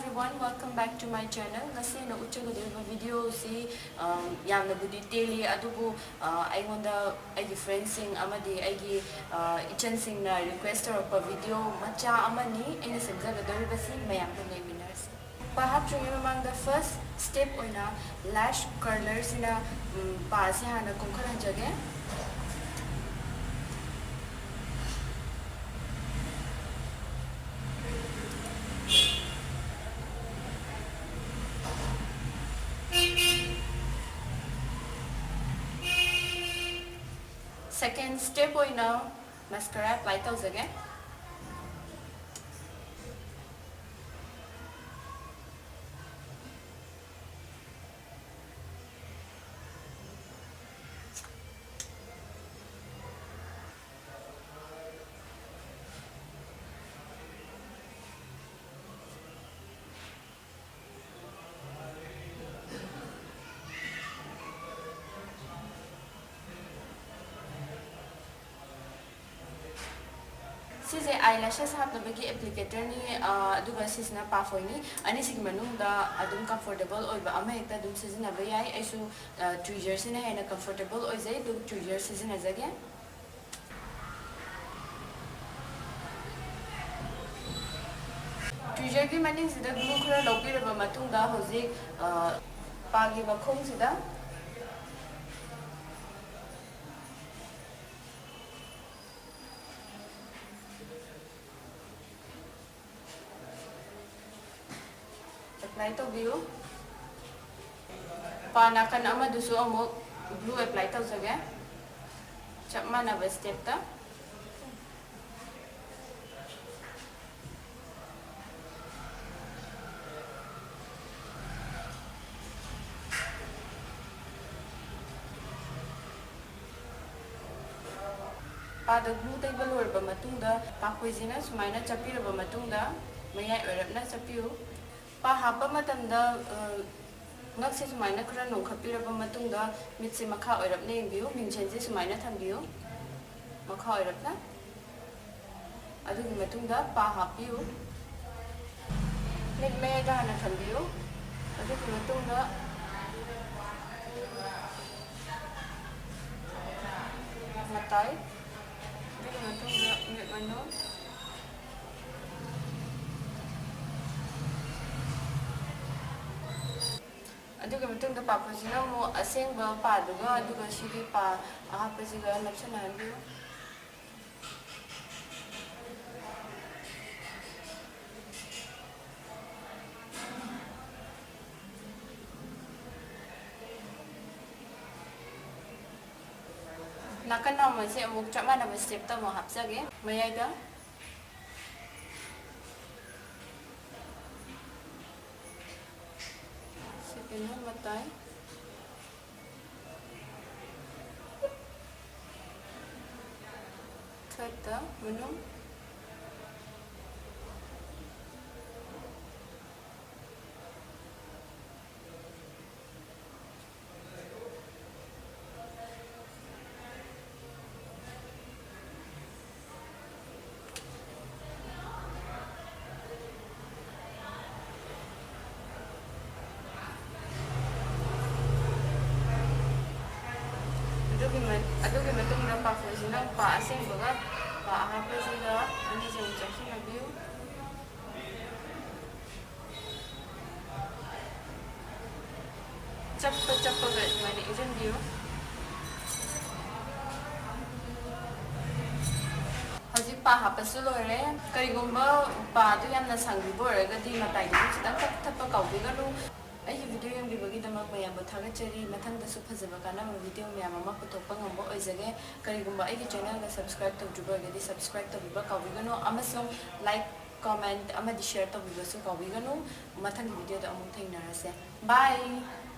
everyone, welcome back to my channel. Ngasi na uchagadoriba video si yamna budi daily adubu aionda aigi friends sing amadi aigi ichan sing na request torpa video macha amani aina samjagadoriba si mayam ko webinars. Perhaps among the first step oina lash curler sina pa si hana kungkharan jage. Second step oina mascara apply tawjage. Sise eyelashes hapnabagi applicator ni aduga sisna pafoi ni ani sig manungda adum comfortable oiba ama ekta dum sizinaba yai aisu tweezers ina hena comfortable oizai du tweezers sizinajage. Tweezer ki maning sida glue khara lopiraba matungda hozik pagi bakhong sida apply to view panakan ama dusu amuk blue apply to jage chap mana ba step ta pada glue table orba matungda pakoizina sumaina chapiraba matungda mayai orapna chapiu pa hapa matamda ngakse sumaina khara nongkhapiraba matungda mitse makha oirapne engbiu mingchenje sumaina thambiu makha oirapna adugi matungda pa hapiu mit me da hana thambiu adugi matungda matai adugi matungda mit mano aduga matungda papasina mo asengba paduga aduga sigi pa ahapasiga napsanahanbiu nakan naman si amuk chama na step ta mo hapsage mayaiga second matai third ta manung adugi matungda papasina pa asengbaga pa ahapasiga ani jeng jaksina view chappa ga mani ijen view haji pa hapasu lore karigumba pa du yamna sangbibo oragadi matai du chitang thappa kaubiganu ai video yang dibagi damak mayam bathaga chari mathang da su phajaba kana video mayam ama putokpa ngamba oizage karigumba ai channel ga subscribe tawjuba gadi subscribe tabiba kawigano amasong like comment ama di share tabiba su kawigano mathang video da amung thainarase bye.